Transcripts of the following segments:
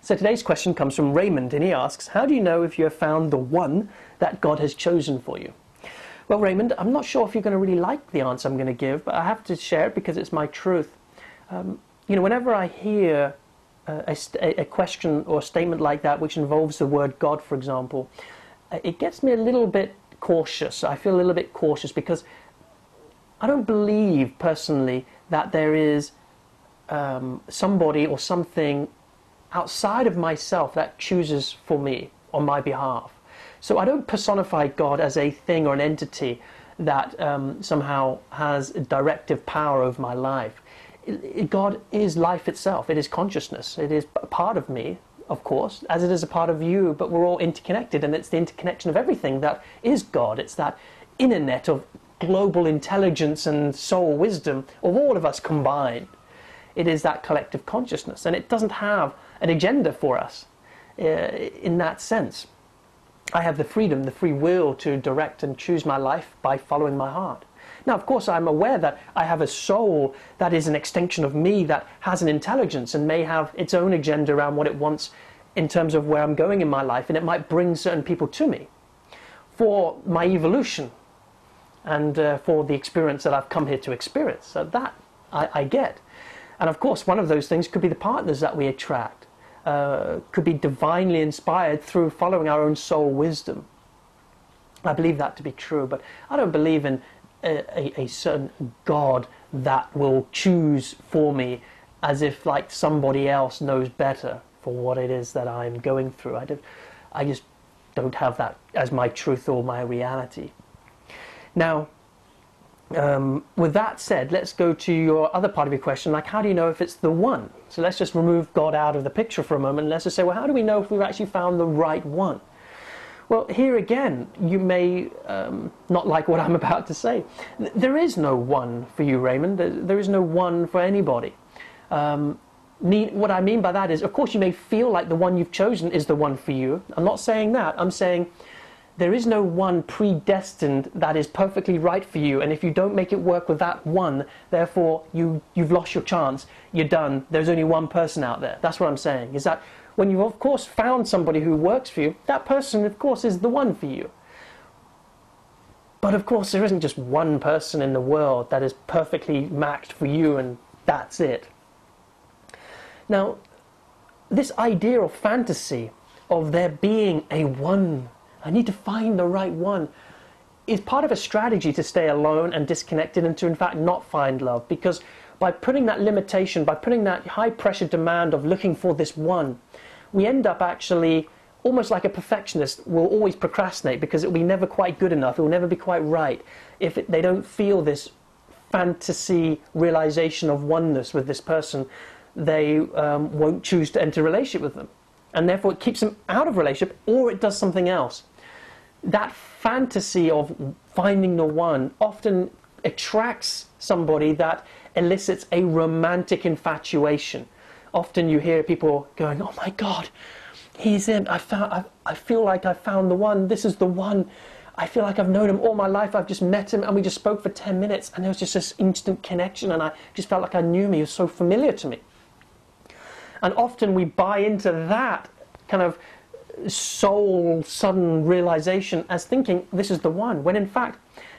So today's question comes from Raymond, and he asks, how do you know if you have found the one that God has chosen for you? Well, Raymond, I'm not sure if you're going to really like the answer I'm going to give, but I have to share it because it's my truth. Whenever I hear a question or a statement like that which involves the word God, for example, it gets me a little bit cautious. I feel a little bit cautious because I don't believe personally that there is somebody or something outside of myself that chooses for me on my behalf. So I don't personify God as a thing or an entity that somehow has directive power over my life. God is life itself. It is consciousness. It is a part of me, of course, as it is a part of you, but we're all interconnected, and it's the interconnection of everything that is God. It's that internet of global intelligence and soul wisdom of all of us combined. It is that collective consciousness, and it doesn't have an agenda for us in that sense. I have the freedom, the free will to direct and choose my life by following my heart. Now, of course, I'm aware that I have a soul that is an extension of me that has an intelligence and may have its own agenda around what it wants in terms of where I'm going in my life, and it might bring certain people to me for my evolution and for the experience that I've come here to experience. So that I get. And of course, one of those things could be the partners that we attract, could be divinely inspired through following our own soul wisdom. I believe that to be true, but I don't believe in a certain God that will choose for me as if like somebody else knows better for what it is that I'm going through. I just don't have that as my truth or my reality. Now, with that said, let's go to your other part of your question, like how do you know if it's the one? So let's just remove God out of the picture for a moment, and let's just say, well, how do we know if we've actually found the right one? Well, here again, you may not like what I'm about to say. There is no one for you, Raymond. There is no one for anybody. What I mean by that is, of course, you may feel like the one you've chosen is the one for you. I'm not saying that. I'm saying there is no one predestined that is perfectly right for you, and if you don't make it work with that one, therefore you've lost your chance. You're done. There's only one person out there. That's what I'm saying, is that when you've of course found somebody who works for you, that person of course is the one for you. But of course there isn't just one person in the world that is perfectly matched for you and that's it. Now, this idea of fantasy of there being a one, I need to find the right one, is part of a strategy to stay alone and disconnected and to in fact not find love, because by putting that limitation, by putting that high pressure demand of looking for this one, we end up actually almost like a perfectionist will always procrastinate because it will be never quite good enough, it will never be quite right if they don't feel this fantasy realization of oneness with this person. They won't choose to enter a relationship with them, and therefore it keeps them out of relationship, or it does something else. That fantasy of finding the one often attracts somebody that elicits a romantic infatuation. Often you hear people going, oh my God, he's in, I feel like I found the one, this is the one, I feel like I've known him all my life, I've just met him and we just spoke for 10 minutes and there was just this instant connection and I just felt like I knew him, he was so familiar to me. And often we buy into that kind of soul sudden realization as thinking this is the one, when in fact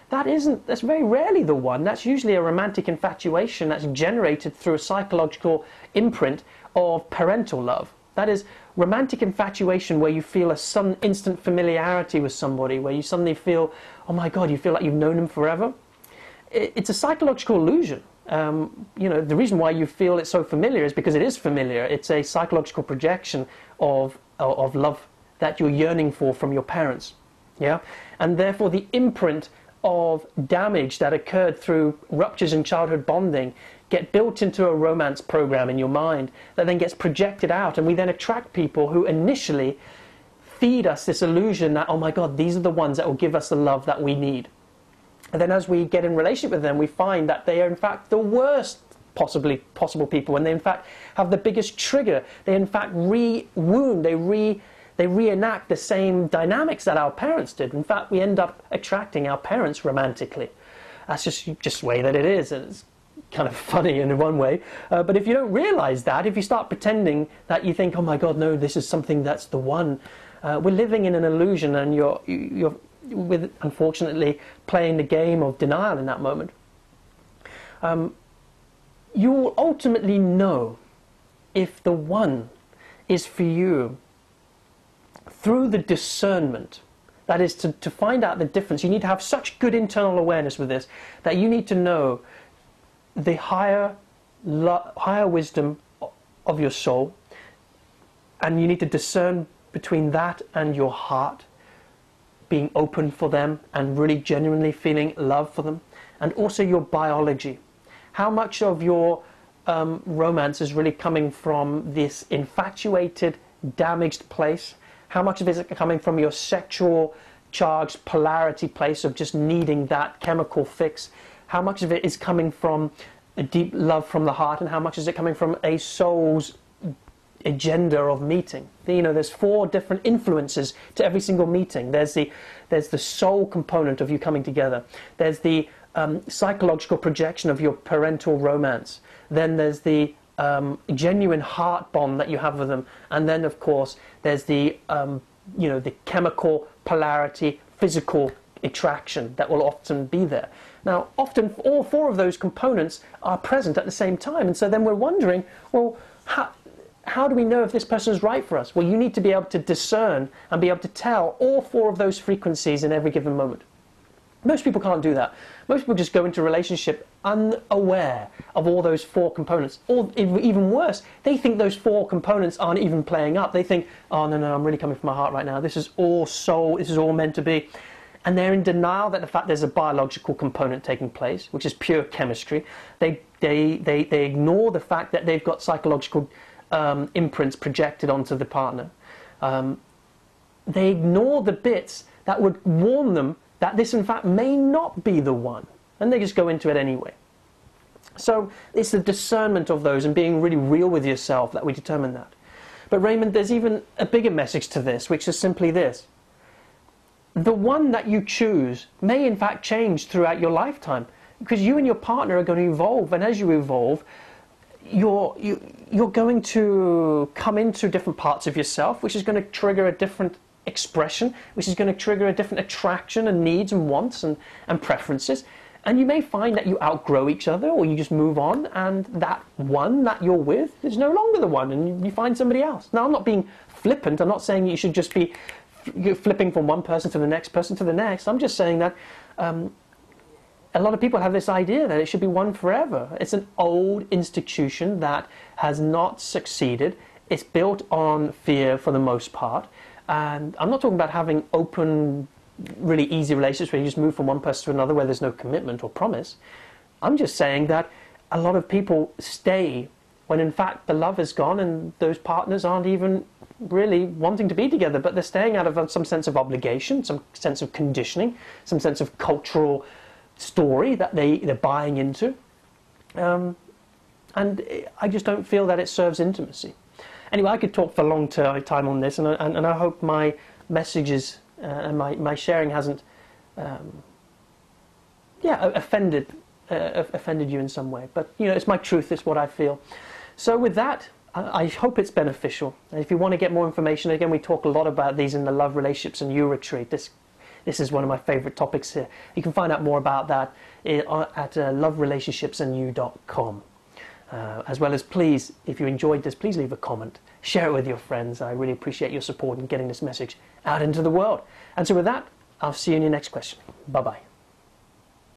that's very rarely the one. That's usually a romantic infatuation that's generated through a psychological imprint of parental love. That is romantic infatuation where you feel a sudden instant familiarity with somebody, where you suddenly feel, oh my God, you feel like you've known him forever. It's a psychological illusion. The reason why you feel it's so familiar is because it is familiar. It's a psychological projection of love that you're yearning for from your parents. Yeah? And therefore the imprint of damage that occurred through ruptures in childhood bonding get built into a romance program in your mind that then gets projected out, and we then attract people who initially feed us this illusion that, oh my God, these are the ones that will give us the love that we need. And then as we get in relationship with them, we find that they are in fact the worst possible people, and they in fact have the biggest trigger. They in fact re-wound, they reenact the same dynamics that our parents did. In fact, we end up attracting our parents romantically. That's just the way that it is. And it's kind of funny in one way. But if you don't realize that, if you start pretending that you think, oh my God, no, this is something that's the one, we're living in an illusion, and you're with, unfortunately, playing the game of denial in that moment. You will ultimately know if the one is for you through the discernment. That is, to find out the difference. You need to have such good internal awareness with this that you need to know the higher wisdom of your soul, and you need to discern between that and your heart, being open for them and really genuinely feeling love for them, and also your biology. How much of your romance is really coming from this infatuated, damaged place? How much of it is coming from your sexual charged polarity place of just needing that chemical fix? How much of it is coming from a deep love from the heart, and how much is it coming from a soul's agenda of meeting? You know, there's 4 different influences to every single meeting. There's the soul component of you coming together. There's the psychological projection of your parental romance. Then there's the genuine heart bond that you have with them, and then of course there's the the chemical polarity, physical attraction that will often be there. Now, often all 4 of those components are present at the same time, and so then we're wondering, well, how do we know if this person is right for us? Well, you need to be able to discern and be able to tell all 4 of those frequencies in every given moment. Most people can't do that. Most people just go into a relationship unaware of all those 4 components. Or even worse, they think those 4 components aren't even playing up. They think, oh no, I'm really coming from my heart right now. This is all soul, this is all meant to be. And they're in denial that the fact there's a biological component taking place, which is pure chemistry. They ignore the fact that they've got psychological imprints projected onto the partner. They ignore the bits that would warn them that this in fact may not be the one, and they just go into it anyway. So it's the discernment of those and being really real with yourself that we determine that. But Raymond, there's even a bigger message to this, which is simply this: the one that you choose may in fact change throughout your lifetime, because you and your partner are going to evolve, and as you evolve, you're going to come into different parts of yourself, which is going to trigger a different expression, which is going to trigger a different attraction and needs and wants and preferences. And you may find that you outgrow each other, or you just move on, and that one that you're with is no longer the one, and you find somebody else. Now, I'm not being flippant. I'm not saying you should just be flipping from one person to the next person to the next. I'm just saying that a lot of people have this idea that it should be one forever. It's an old institution that has not succeeded. It's built on fear for the most part. And I'm not talking about having open, really easy relationships where you just move from one person to another where there's no commitment or promise. I'm just saying that a lot of people stay when in fact the love is gone, and those partners aren't even really wanting to be together, but they're staying out of some sense of obligation, some sense of conditioning, some sense of cultural story that they're buying into. And I just don't feel that it serves intimacy. Anyway, I could talk for a long time on this, and I hope my messages and my sharing hasn't offended you in some way. But it's my truth, it's what I feel. So with that, I hope it's beneficial. And if you want to get more information, again, we talk a lot about these in the Love, Relationships and You retreat. This is one of my favorite topics here. You can find out more about that at loverelationshipsandyou.com. As well as, please, if you enjoyed this, please leave a comment, share it with your friends. I really appreciate your support in getting this message out into the world. And so with that, I'll see you in your next question. Bye-bye.